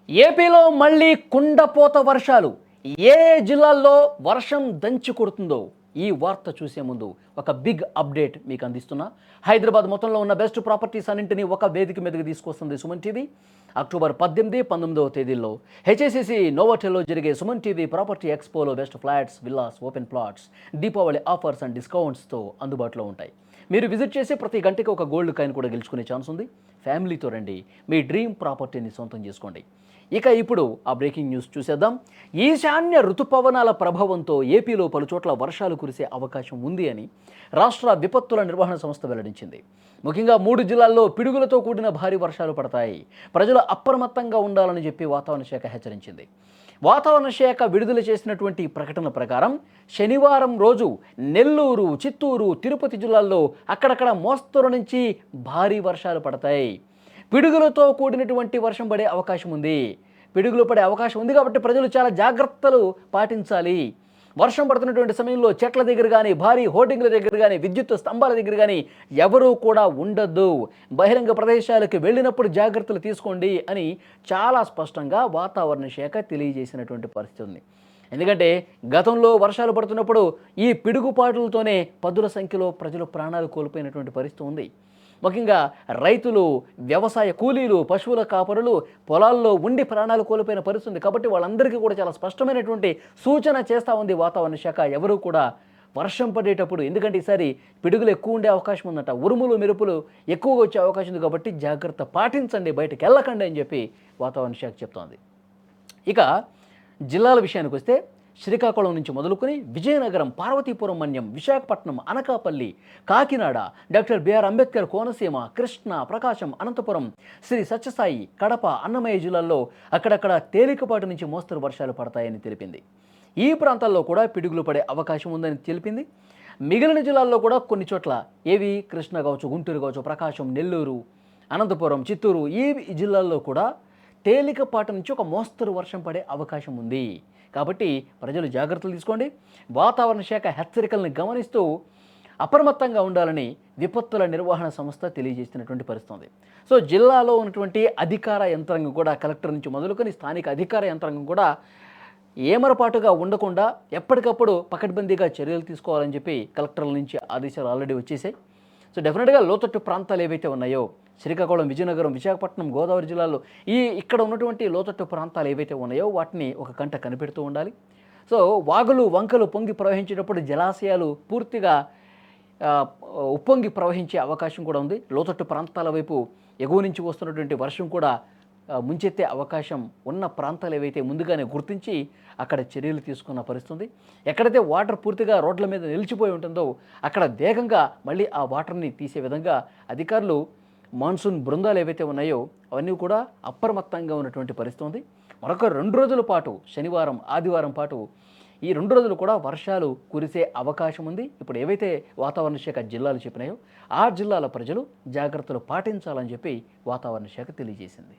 ఏపీలో మళ్ళీ కుండపోత వర్షాలు. ఏ జిల్లాల్లో వర్షం దంచి కొడుతుందో ఈ వార్త చూసే ముందు ఒక బిగ్ అప్డేట్ మీకు అందిస్తున్నా. హైదరాబాద్ మొత్తంలో ఉన్న బెస్ట్ ప్రాపర్టీస్ అన్నింటినీ ఒక వేదిక మీదకి తీసుకొస్తుంది సుమన్ టీవీ. అక్టోబర్ 18, 19వ తేదీల్లో హెచ్ఏసిసి నోవాటెల్లో జరిగే సుమన్ టీవీ ప్రాపర్టీ ఎక్స్పోలో best flats, villas, open plots Deepavali offers and డిస్కౌంట్స్తో అందుబాటులో ఉంటాయి. మీరు విజిట్ చేసి ప్రతి గంటకి ఒక గోల్డ్ కాయిన్ కూడా గెలుచుకునే ఛాన్స్ ఉంది. ఫ్యామిలీతో రండి, మీ డ్రీమ్ ప్రాపర్టీని సొంతం చేసుకోండి. ఇక ఇప్పుడు ఆ బ్రేకింగ్ న్యూస్ చూసేద్దాం. ఈశాన్య ఋతుపవనాల ప్రభావంతో ఏపీలో పలుచోట్ల వర్షాలు కురిసే అవకాశం ఉంది అని రాష్ట్ర విపత్తుల నిర్వహణ సంస్థ వెల్లడించింది. ముఖ్యంగా 3 జిల్లాల్లో పిడుగులతో కూడిన భారీ వర్షాలు పడతాయి. ప్రజలు అప్రమత్తంగా ఉండాలని చెప్పి వాతావరణ శాఖ హెచ్చరించింది. వాతావరణ శాఖ విడుదల చేసినటువంటి ప్రకటన ప్రకారం శనివారం రోజు నెల్లూరు, చిత్తూరు, తిరుపతి జిల్లాల్లో అక్కడక్కడ మోస్తరు నుంచి భారీ వర్షాలు పడతాయి. పిడుగులతో కూడినటువంటి వర్షం పడే అవకాశం ఉంది. పిడుగులు పడే అవకాశం ఉంది కాబట్టి ప్రజలు చాలా జాగ్రత్తలు పాటించాలి. వర్షం పడుతున్నటువంటి సమయంలో చెట్ల దగ్గర కానీ, భారీ హోర్డింగ్ల దగ్గర కానీ, విద్యుత్ స్తంభాల దగ్గర కానీ ఎవరూ కూడా ఉండొద్దు. బహిరంగ ప్రదేశాలకు వెళ్ళినప్పుడు జాగ్రత్తలు తీసుకోండి అని చాలా స్పష్టంగా వాతావరణ శాఖ తెలియజేసినటువంటి పరిస్థితి ఉంది. ఎందుకంటే గతంలో వర్షాలు పడుతున్నప్పుడు ఈ పిడుగుపాటులతోనే పదుల సంఖ్యలో ప్రజలు ప్రాణాలు కోల్పోయినటువంటి పరిస్థితి ఉంది. ముఖ్యంగా రైతులు, వ్యవసాయ కూలీలు, పశువుల కాపరులు పొలాల్లో ఉండి ప్రాణాలు కోల్పోయిన పరిస్థితి ఉంది. కాబట్టి వాళ్ళందరికీ కూడా చాలా స్పష్టమైనటువంటి సూచన చేస్తూ ఉంది వాతావరణ శాఖ. ఎవరు కూడా వర్షం పడేటప్పుడు, ఎందుకంటే ఈసారి పిడుగులు ఎక్కువ ఉండే అవకాశం ఉందట, ఉరుములు మెరుపులు ఎక్కువగా వచ్చే అవకాశం ఉంది కాబట్టి జాగ్రత్త పాటించండి, బయటకు వెళ్ళకండి అని చెప్పి వాతావరణ శాఖ చెప్తోంది. ఇక జిల్లాల విషయానికి వస్తే శ్రీకాకుళం నుంచి మొదలుకొని విజయనగరం, పార్వతీపురం మన్యం, విశాఖపట్నం, అనకాపల్లి, కాకినాడ, డాక్టర్ బిఆర్ అంబేద్కర్ కోనసీమ, కృష్ణా, ప్రకాశం, అనంతపురం, శ్రీ సత్యసాయి, కడప, అన్నమయ్య జిల్లాల్లో అక్కడక్కడ తేలికపాటి నుంచి మోస్తరు వర్షాలు పడతాయని తెలిపింది. ఈ ప్రాంతాల్లో కూడా పిడుగులు పడే అవకాశం ఉందని తెలిపింది. మిగిలిన జిల్లాల్లో కూడా కొన్ని చోట్ల ఏవి కృష్ణా కావచ్చు, గుంటూరు కావచ్చు, ప్రకాశం, నెల్లూరు, అనంతపురం, చిత్తూరు ఈ జిల్లాల్లో కూడా తేలికపాటి నుంచి ఒక మోస్తరు వర్షం పడే అవకాశం ఉంది. కాబట్టి ప్రజలు జాగ్రత్తలు తీసుకోండి. వాతావరణ శాఖ హెచ్చరికలను గమనిస్తూ అప్రమత్తంగా ఉండాలని విపత్తుల నిర్వహణ సంస్థ తెలియజేస్తున్నటువంటి పరిస్థితి ఉంది. సో జిల్లాలో ఉన్నటువంటి అధికార యంత్రాంగం కూడా, కలెక్టర్ నుంచి మొదలుకొని స్థానిక అధికార యంత్రాంగం కూడా ఏమరపాటుగా ఉండకుండా ఎప్పటికప్పుడు పకడ్బందీగా చర్యలు తీసుకోవాలని చెప్పి కలెక్టర్ల నుంచి ఆదేశాలు ఆల్రెడీ వచ్చేసాయి. సో డెఫినెట్గా లోతట్టు ప్రాంతాలు ఏవైతే ఉన్నాయో శ్రీకాకుళం, విజయనగరం, విశాఖపట్నం, గోదావరి జిల్లాల్లో ఇక్కడ ఉన్నటువంటి లోతట్టు ప్రాంతాలు ఏవైతే ఉన్నాయో వాటిని ఒక కంట కనిపెడుతూ ఉండాలి. సో వాగులు, వంకలు పొంగి ప్రవహించేటప్పుడు జలాశయాలు పూర్తిగా ఉప్పొంగి ప్రవహించే అవకాశం కూడా ఉంది. లోతట్టు ప్రాంతాల వైపు ఎగువ నుంచి వస్తున్నటువంటి వర్షం కూడా ముంచెత్తే అవకాశం ఉన్న ప్రాంతాలు ఏవైతే ముందుగానే గుర్తించి అక్కడ చర్యలు తీసుకున్న పరిస్థితుంది. ఎక్కడైతే వాటర్ పూర్తిగా రోడ్ల మీద నిలిచిపోయి ఉంటుందో అక్కడ వేగంగా మళ్ళీ ఆ వాటర్ని తీసే విధంగా అధికారులు, మాన్సూన్ బృందాలు ఏవైతే ఉన్నాయో అవన్నీ కూడా అప్రమత్తంగా ఉన్నటువంటి పరిస్థితి ఉంది. మరొక 2 రోజుల పాటు, శనివారం, ఆదివారం పాటు ఈ 2 రోజులు కూడా వర్షాలు కురిసే అవకాశం ఉంది. ఇప్పుడు ఏవైతే వాతావరణ శాఖ జిల్లాలు చెప్పినాయో ఆ జిల్లాల ప్రజలు జాగ్రత్తలు పాటించాలని చెప్పి వాతావరణ శాఖ తెలియజేసింది.